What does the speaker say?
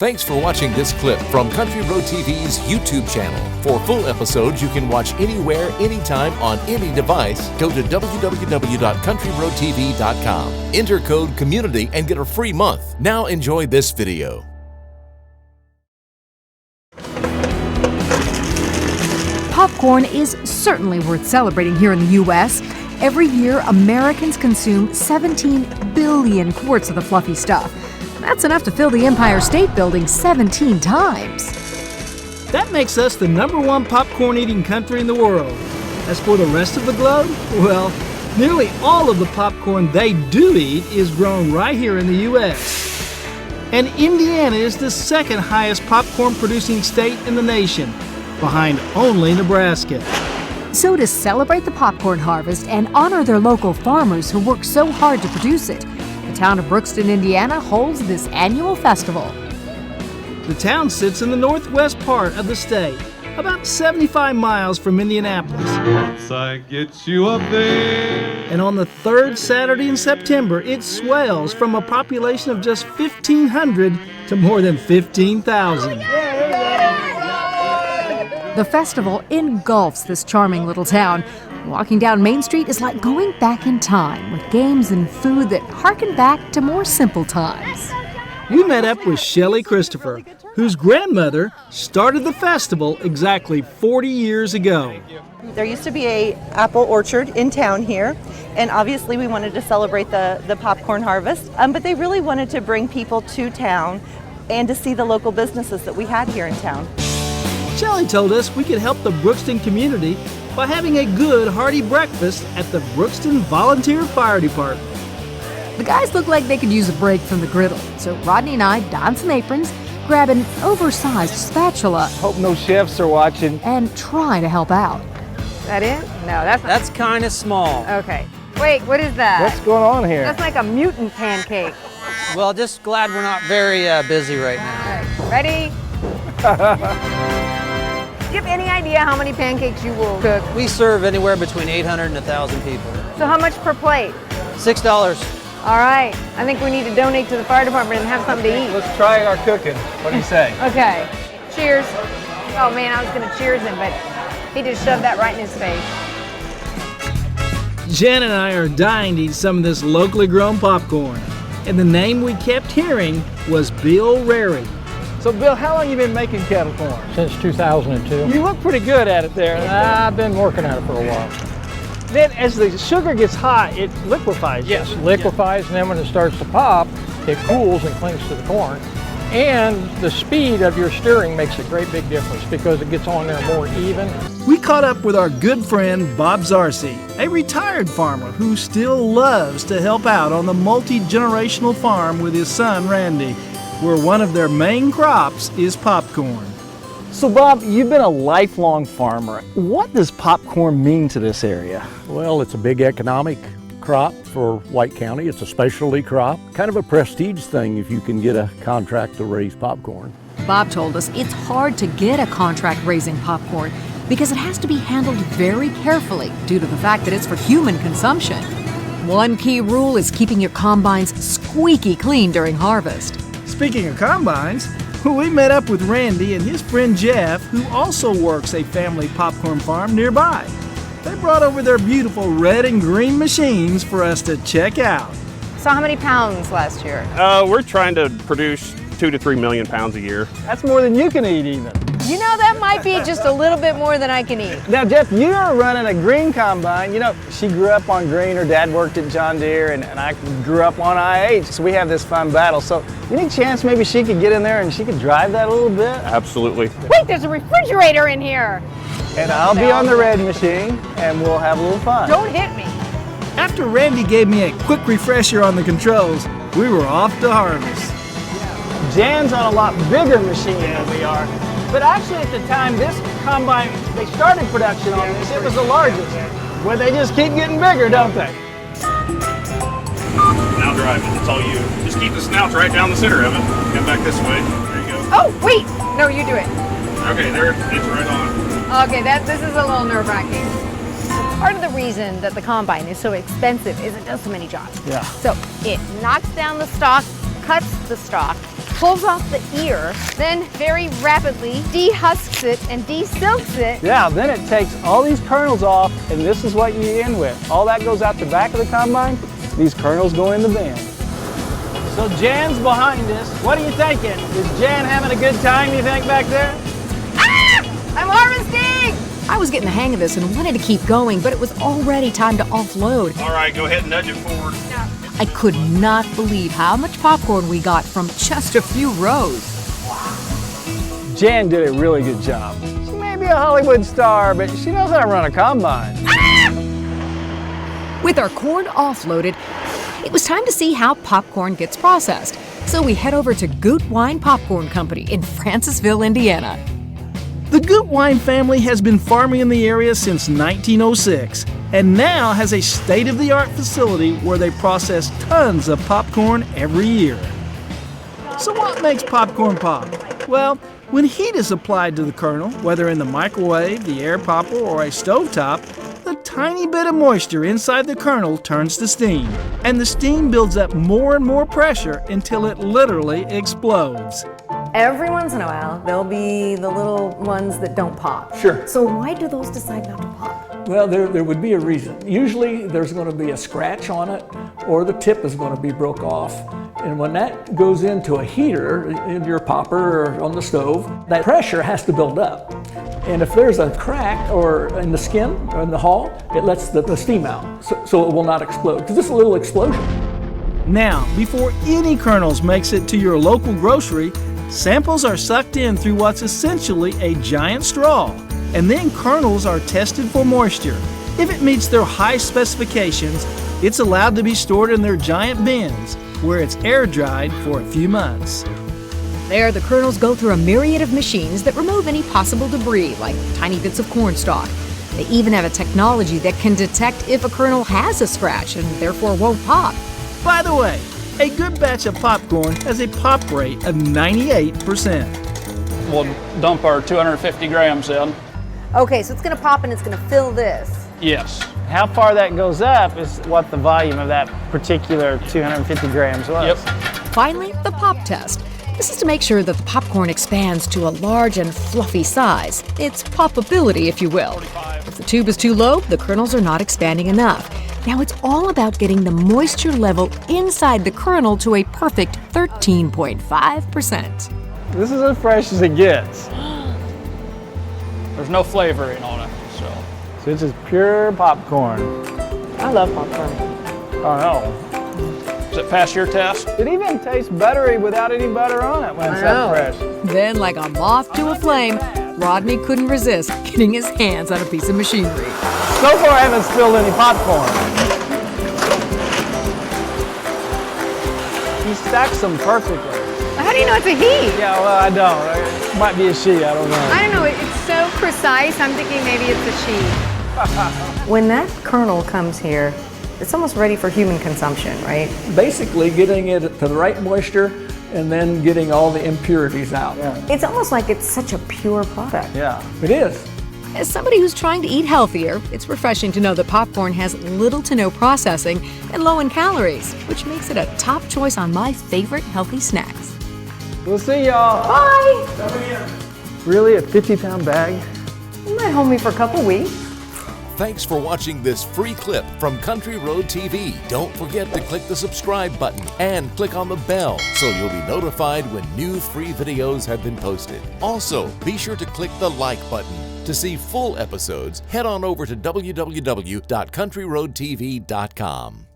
Thanks for watching this clip from Country Road TV's YouTube channel. For full episodes you can watch anywhere, anytime, on any device. Go to www.countryroadtv.com. Enter code COMMUNITY and get a free month. Now enjoy this video. Popcorn is certainly worth celebrating here in the U.S. Every year, Americans consume 17 billion quarts of the fluffy stuff. That's enough to fill the Empire State Building 17 times. That makes us the #1 popcorn-eating country in the world. As for the rest of the globe, well, nearly all of the popcorn they do eat is grown right here in the U.S. And Indiana is the second highest popcorn-producing state in the nation, behind only Nebraska. So to celebrate the popcorn harvest and honor their local farmers who work so hard to produce it, the town of Brookston, Indiana holds this annual festival. The town sits in the northwest part of the state, about 75 miles from Indianapolis. Once I get you up there. And on the third Saturday in September, it swells from a population of just 1,500 to more than 15,000. The festival engulfs this charming little town. Walking down Main Street is like going back in time with games and food that harken back to more simple times. We met up with Shelley Christopher, whose grandmother started the festival exactly 40 years ago. There used to be an apple orchard in town here, and obviously we wanted to celebrate the popcorn harvest, but they really wanted to bring people to town and to see the local businesses that we had here in town. Shelley told us we could help the Brookston community by having a good, hearty breakfast at the Brookston Volunteer Fire Department. The guys look like they could use a break from the griddle, so Rodney and I don some aprons, grab an oversized spatula. Hope no chefs are watching. And try to help out. Is that it? No, that's not. That's kind of small. Okay. Wait, what is that? What's going on here? That's like a mutant pancake. Well, just glad we're not very busy right now. All right, ready? Do you have any idea how many pancakes you will cook? We serve anywhere between 800 and 1,000 people. So how much per plate? $6. All right, I think we need to donate to the fire department and have something to eat. Let's try our cooking. What do you say? Okay, cheers. Oh man, I was gonna cheers him, but he just shoved that right in his face. Jen and I are dying to eat some of this locally grown popcorn, and the name we kept hearing was Bill Rary. So, Bill, how long have you been making kettle corn? Since 2002. You look pretty good at it there. I've been working at it for a while. Then, as the sugar gets hot, it liquefies. Yes, liquefies, and then when it starts to pop, it cools and clings to the corn. And the speed of your stirring makes a great big difference because it gets on there more even. We caught up with our good friend Bob Zarcy, a retired farmer who still loves to help out on the multi-generational farm with his son Randy, where one of their main crops is popcorn. So Bob, you've been a lifelong farmer. What does popcorn mean to this area? Well, it's a big economic crop for White County. It's a specialty crop, kind of a prestige thing if you can get a contract to raise popcorn. Bob told us it's hard to get a contract raising popcorn because it has to be handled very carefully due to the fact that it's for human consumption. One key rule is keeping your combines squeaky clean during harvest. Speaking of combines, we met up with Randy and his friend Jeff, who also works a family popcorn farm nearby. They brought over their beautiful red and green machines for us to check out. So how many pounds last year? We're trying to produce 2 to 3 million pounds a year. That's more than you can eat even. You know, that might be just a little bit more than I can eat. Now Jeff, you're running a green combine. You know, she grew up on green, her dad worked at John Deere, and I grew up on IH, so we have this fun battle. So any chance maybe she could get in there and she could drive that a little bit? Absolutely. Wait, there's a refrigerator in here. And I'll be on the red machine and we'll have a little fun. Don't hit me. After Randy gave me a quick refresher on the controls, we were off to harvest. Jan's on a lot bigger machine than we are. But actually at the time this combine, they started production on this, it was the largest. Well, they just keep getting bigger, don't they? Now driving, it's all you. Just keep the snouts right down the center of it. Come back this way. There you go. Oh, wait. No, you do it. Okay, there, it's right on. Okay, this is a little nerve-wracking. Part of the reason that the combine is so expensive is it does so many jobs. Yeah. So it knocks down the stalk, cuts the stalk, pulls off the ear, then very rapidly dehusks it and desilks it. Yeah, then it takes all these kernels off, and this is what you end with. All that goes out the back of the combine. These kernels go in the bin. So Jan's behind us. What are you thinking? Is Jan having a good time, you think, back there? Ah! I'm harvesting! I was getting the hang of this and wanted to keep going, but it was already time to offload. All right, go ahead and nudge it forward. I could not believe how much popcorn we got from just a few rows. Jan did a really good job. She may be a Hollywood star, but she knows how to run a combine. With our corn offloaded, it was time to see how popcorn gets processed. So we head over to Goot Wine Popcorn Company in Francisville, Indiana. The Goot Wine family has been farming in the area since 1906 and now has a state-of-the-art facility where they process tons of popcorn every year. So what makes popcorn pop? Well, when heat is applied to the kernel, whether in the microwave, the air popper, or a stovetop, the tiny bit of moisture inside the kernel turns to steam, and the steam builds up more and more pressure until it literally explodes. Every once in a while, there'll be the little ones that don't pop. Sure. So why do those decide not to pop? Well, there would be a reason. Usually there's going to be a scratch on it, or the tip is going to be broke off. And when that goes into a heater in your popper or on the stove, that pressure has to build up. And if there's a crack or in the skin or in the hull, it lets the steam out, so it will not explode. Because just a little explosion. Now, before any kernels makes it to your local grocery, samples are sucked in through what's essentially a giant straw, and then kernels are tested for moisture. If it meets their high specifications, it's allowed to be stored in their giant bins, where it's air dried for a few months. There, the kernels go through a myriad of machines that remove any possible debris, like tiny bits of corn stalk. They even have a technology that can detect if a kernel has a scratch and therefore won't pop. By the way, a good batch of popcorn has a pop rate of 98%. We'll dump our 250 grams in. Okay, so it's gonna pop and it's gonna fill this. Yes. How far that goes up is what the volume of that particular 250 grams was. Yep. Finally, the pop test. This is to make sure that the popcorn expands to a large and fluffy size. It's poppability, if you will. If the tube is too low, the kernels are not expanding enough. Now it's all about getting the moisture level inside the kernel to a perfect 13.5%. This is as fresh as it gets. There's no flavoring on it, so. So it's just pure popcorn. I love popcorn. Oh no. Does it pass your test? It even tastes buttery without any butter on it when it's that fresh. Then, like a moth to a flame, Rodney couldn't resist getting his hands on a piece of machinery. So far I haven't spilled any popcorn. He stacks them perfectly. How do you know it's a he? Yeah, well, I don't. It might be a she, I don't know. I don't know, it's so precise, I'm thinking maybe it's a she. When that kernel comes here, it's almost ready for human consumption, right? Basically getting it to the right moisture and then getting all the impurities out. Yeah. It's almost like it's such a pure product. Yeah. It is. As somebody who's trying to eat healthier, it's refreshing to know that popcorn has little to no processing and low in calories, which makes it a top choice on my favorite healthy snacks. We'll see y'all. Bye! Really, a 50-pound bag? You might hold me for a couple weeks. Thanks for watching this free clip from Country Road TV. Don't forget to click the subscribe button and click on the bell so you'll be notified when new free videos have been posted. Also, be sure to click the like button. To see full episodes, head on over to www.countryroadtv.com.